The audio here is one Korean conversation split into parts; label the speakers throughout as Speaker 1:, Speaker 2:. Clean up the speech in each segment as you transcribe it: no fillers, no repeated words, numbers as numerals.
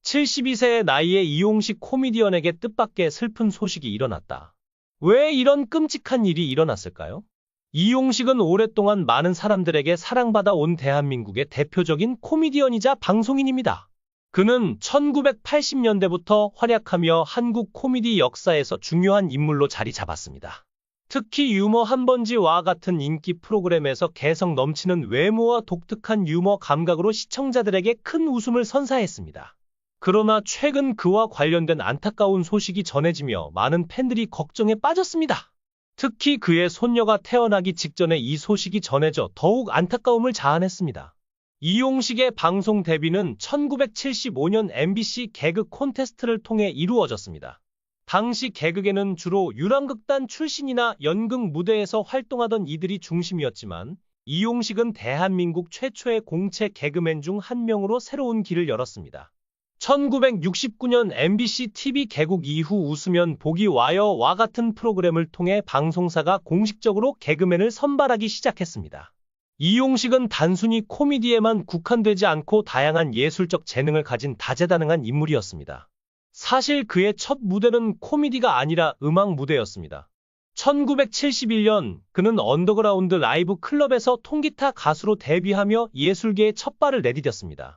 Speaker 1: 72세의 나이에 이용식 코미디언에게 뜻밖의 슬픈 소식이 일어났다. 왜 이런 끔찍한 일이 일어났을까요? 이용식은 오랫동안 많은 사람들에게 사랑받아 온 대한민국의 대표적인 코미디언이자 방송인입니다. 그는 1980년대부터 활약하며 한국 코미디 역사에서 중요한 인물로 자리 잡았습니다. 특히 유머 한 번지와 같은 인기 프로그램에서 개성 넘치는 외모와 독특한 유머 감각으로 시청자들에게 큰 웃음을 선사했습니다. 그러나 최근 그와 관련된 안타까운 소식이 전해지며 많은 팬들이 걱정에 빠졌습니다. 특히 그의 손녀가 태어나기 직전에 이 소식이 전해져 더욱 안타까움을 자아냈습니다. 이용식의 방송 데뷔는 1975년 MBC 개그 콘테스트를 통해 이루어졌습니다. 당시 개그계는 주로 유랑극단 출신이나 연극 무대에서 활동하던 이들이 중심이었지만 이용식은 대한민국 최초의 공채 개그맨 중 한 명으로 새로운 길을 열었습니다. 1969년 MBC TV 개국 이후 웃으면 복이 와요와 같은 프로그램을 통해 방송사가 공식적으로 개그맨을 선발하기 시작했습니다. 이용식은 단순히 코미디에만 국한되지 않고 다양한 예술적 재능을 가진 다재다능한 인물이었습니다. 사실 그의 첫 무대는 코미디가 아니라 음악 무대였습니다. 1971년 그는 언더그라운드 라이브 클럽에서 통기타 가수로 데뷔하며 예술계에 첫 발을 내디뎠습니다.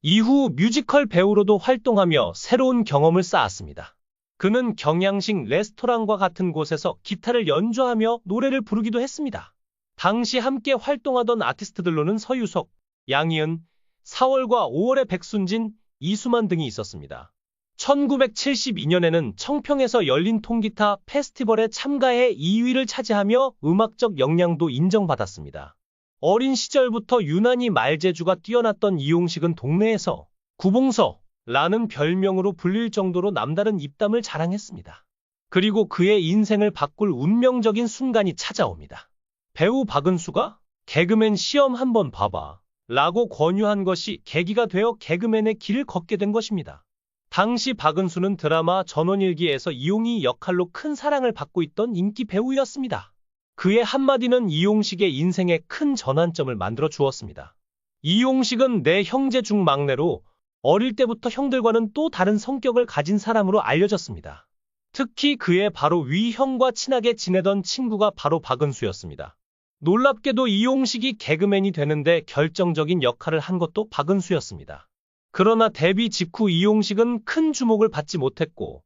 Speaker 1: 이후 뮤지컬 배우로도 활동하며 새로운 경험을 쌓았습니다. 그는 경양식 레스토랑과 같은 곳에서 기타를 연주하며 노래를 부르기도 했습니다. 당시 함께 활동하던 아티스트들로는 서유석, 양희은, 4월과 5월의 백순진, 이수만 등이 있었습니다. 1972년에는 청평에서 열린 통기타 페스티벌에 참가해 2위를 차지하며 음악적 역량도 인정받았습니다. 어린 시절부터 유난히 말재주가 뛰어났던 이용식은 동네에서 구봉서라는 별명으로 불릴 정도로 남다른 입담을 자랑했습니다. 그리고 그의 인생을 바꿀 운명적인 순간이 찾아옵니다. 배우 박은수가 개그맨 시험 한번 봐봐 라고 권유한 것이 계기가 되어 개그맨의 길을 걷게 된 것입니다. 당시 박은수는 드라마 전원일기에서 이용희 역할로 큰 사랑을 받고 있던 인기 배우였습니다. 그의 한마디는 이용식의 인생에 큰 전환점을 만들어 주었습니다. 이용식은 내 형제 중 막내로 어릴 때부터 형들과는 또 다른 성격을 가진 사람으로 알려졌습니다. 특히 그의 바로 위 형과 친하게 지내던 친구가 바로 박은수였습니다. 놀랍게도 이용식이 개그맨이 되는데 결정적인 역할을 한 것도 박은수였습니다. 그러나 데뷔 직후 이용식은 큰 주목을 받지 못했고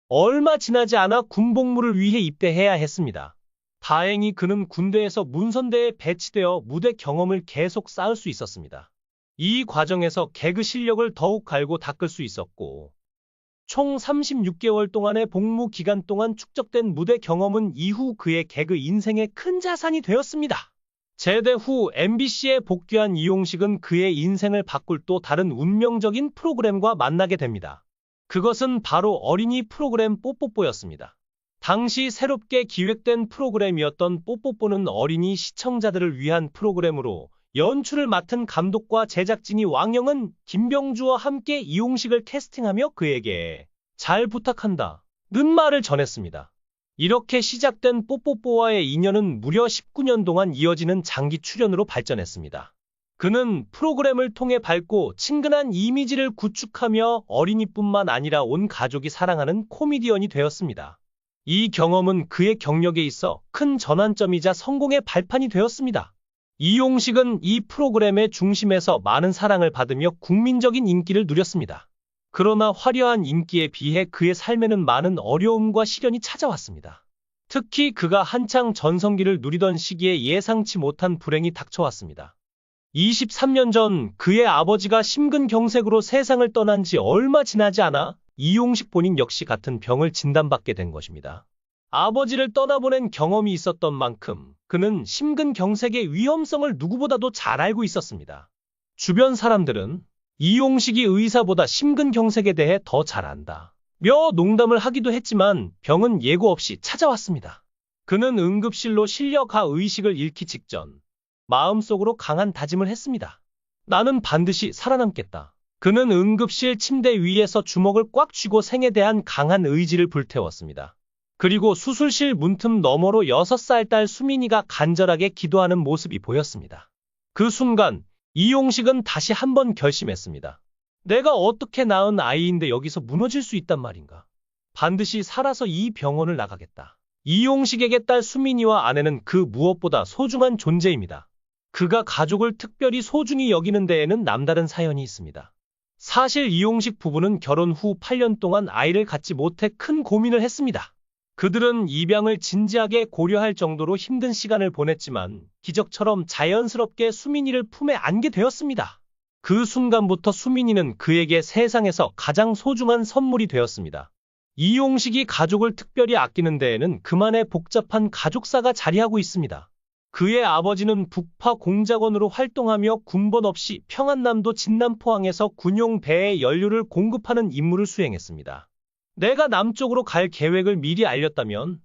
Speaker 1: 얼마 지나지 않아 군복무를 위해 입대해야 했습니다. 다행히 그는 군대에서 문선대에 배치되어 무대 경험을 계속 쌓을 수 있었습니다. 이 과정에서 개그 실력을 더욱 갈고 닦을 수 있었고 총 36개월 동안의 복무 기간 동안 축적된 무대 경험은 이후 그의 개그 인생의 큰 자산이 되었습니다. 제대 후 MBC에 복귀한 이용식은 그의 인생을 바꿀 또 다른 운명적인 프로그램과 만나게 됩니다. 그것은 바로 어린이 프로그램 뽀뽀뽀였습니다. 당시 새롭게 기획된 프로그램이었던 뽀뽀뽀는 어린이 시청자들을 위한 프로그램으로 연출을 맡은 감독과 제작진이 왕영은, 김병주와 함께 이용식을 캐스팅하며 그에게 잘 부탁한다 는 말을 전했습니다. 이렇게 시작된 뽀뽀뽀와의 인연은 무려 19년 동안 이어지는 장기 출연으로 발전했습니다. 그는 프로그램을 통해 밝고 친근한 이미지를 구축하며 어린이뿐만 아니라 온 가족이 사랑하는 코미디언이 되었습니다. 이 경험은 그의 경력에 있어 큰 전환점이자 성공의 발판이 되었습니다. 이용식은 이 프로그램의 중심에서 많은 사랑을 받으며 국민적인 인기를 누렸습니다. 그러나 화려한 인기에 비해 그의 삶에는 많은 어려움과 시련이 찾아왔습니다. 특히 그가 한창 전성기를 누리던 시기에 예상치 못한 불행이 닥쳐왔습니다. 23년 전 그의 아버지가 심근경색으로 세상을 떠난 지 얼마 지나지 않아 이용식 본인 역시 같은 병을 진단받게 된 것입니다. 아버지를 떠나보낸 경험이 있었던 만큼 그는 심근경색의 위험성을 누구보다도 잘 알고 있었습니다. 주변 사람들은 이용식이 의사보다 심근경색에 대해 더 잘 안다 며 농담을 하기도 했지만 병은 예고 없이 찾아왔습니다. 그는 응급실로 실려가 의식을 잃기 직전 마음속으로 강한 다짐을 했습니다. 나는 반드시 살아남겠다. 그는 응급실 침대 위에서 주먹을 꽉 쥐고 생에 대한 강한 의지를 불태웠습니다. 그리고 수술실 문틈 너머로 6살 딸 수민이가 간절하게 기도하는 모습이 보였습니다. 그 순간 이용식은 다시 한번 결심했습니다. 내가 어떻게 낳은 아이인데 여기서 무너질 수 있단 말인가. 반드시 살아서 이 병원을 나가겠다. 이용식에게 딸 수민이와 아내는 그 무엇보다 소중한 존재입니다. 그가 가족을 특별히 소중히 여기는 데에는 남다른 사연이 있습니다. 사실 이용식 부부는 결혼 후 8년 동안 아이를 갖지 못해 큰 고민을 했습니다. 그들은 입양을 진지하게 고려할 정도로 힘든 시간을 보냈지만 기적처럼 자연스럽게 수민이를 품에 안게 되었습니다. 그 순간부터 수민이는 그에게 세상에서 가장 소중한 선물이 되었습니다. 이용식이 가족을 특별히 아끼는 데에는 그만의 복잡한 가족사가 자리하고 있습니다. 그의 아버지는 북파 공작원으로 활동하며 군번 없이 평안남도 진남포항에서 군용 배에 연료를 공급하는 임무를 수행했습니다. 내가 남쪽으로 갈 계획을 미리 알렸다면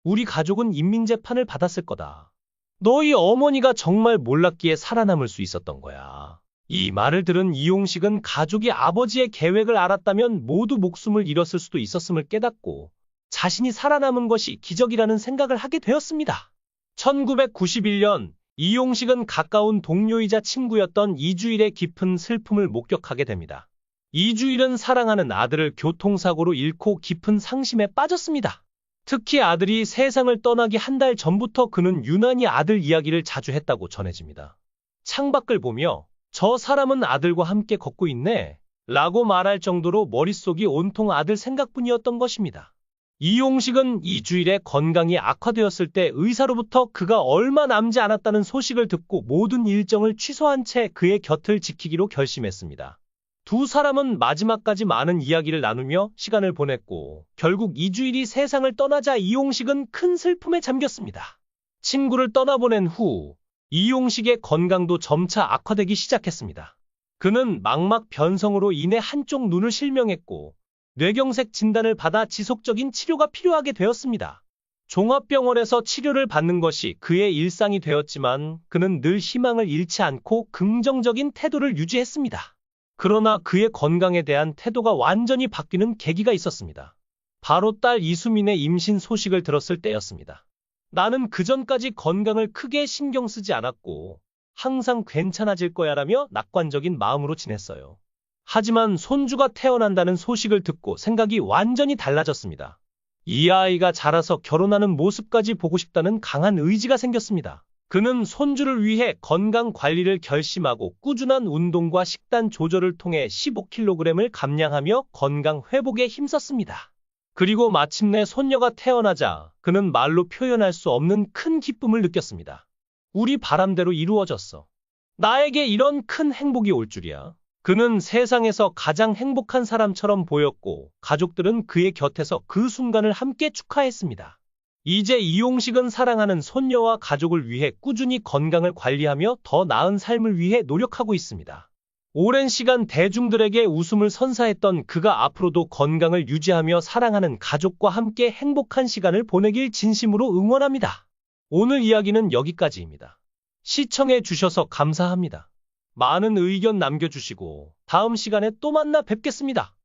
Speaker 1: 우리 가족은 인민재판을 받았을 거다. 너희 어머니가 정말 몰랐기에 살아남을 수 있었던 거야. 이 말을 들은 이용식은 가족이 아버지의 계획을 알았다면 모두 목숨을 잃었을 수도 있었음을 깨닫고 자신이 살아남은 것이 기적이라는 생각을 하게 되었습니다. 1991년 이용식은 가까운 동료이자 친구였던 이주일의 깊은 슬픔을 목격하게 됩니다. 이주일은 사랑하는 아들을 교통사고로 잃고 깊은 상심에 빠졌습니다. 특히 아들이 세상을 떠나기 한 달 전부터 그는 유난히 아들 이야기를 자주 했다고 전해집니다. 창밖을 보며 저 사람은 아들과 함께 걷고 있네 라고 말할 정도로 머릿속이 온통 아들 생각뿐이었던 것입니다. 이용식은 이주일의 건강이 악화되었을 때 의사로부터 그가 얼마 남지 않았다는 소식을 듣고 모든 일정을 취소한 채 그의 곁을 지키기로 결심했습니다. 두 사람은 마지막까지 많은 이야기를 나누며 시간을 보냈고 결국 이주일이 세상을 떠나자 이용식은 큰 슬픔에 잠겼습니다. 친구를 떠나보낸 후 이용식의 건강도 점차 악화되기 시작했습니다. 그는 망막 변성으로 인해 한쪽 눈을 실명했고 뇌경색 진단을 받아 지속적인 치료가 필요하게 되었습니다. 종합병원에서 치료를 받는 것이 그의 일상이 되었지만 그는 늘 희망을 잃지 않고 긍정적인 태도를 유지했습니다. 그러나 그의 건강에 대한 태도가 완전히 바뀌는 계기가 있었습니다. 바로 딸 이수민의 임신 소식을 들었을 때였습니다. 나는 그전까지 건강을 크게 신경 쓰지 않았고 항상 괜찮아질 거야라며 낙관적인 마음으로 지냈어요. 하지만 손주가 태어난다는 소식을 듣고 생각이 완전히 달라졌습니다. 이 아이가 자라서 결혼하는 모습까지 보고 싶다는 강한 의지가 생겼습니다. 그는 손주를 위해 건강 관리를 결심하고 꾸준한 운동과 식단 조절을 통해 15kg을 감량하며 건강 회복에 힘썼습니다. 그리고 마침내 손녀가 태어나자 그는 말로 표현할 수 없는 큰 기쁨을 느꼈습니다. 우리 바람대로 이루어졌어. 나에게 이런 큰 행복이 올 줄이야. 그는 세상에서 가장 행복한 사람처럼 보였고 가족들은 그의 곁에서 그 순간을 함께 축하했습니다. 이제 이용식은 사랑하는 손녀와 가족을 위해 꾸준히 건강을 관리하며 더 나은 삶을 위해 노력하고 있습니다. 오랜 시간 대중들에게 웃음을 선사했던 그가 앞으로도 건강을 유지하며 사랑하는 가족과 함께 행복한 시간을 보내길 진심으로 응원합니다. 오늘 이야기는 여기까지입니다. 시청해 주셔서 감사합니다. 많은 의견 남겨주시고 다음 시간에 또 만나 뵙겠습니다.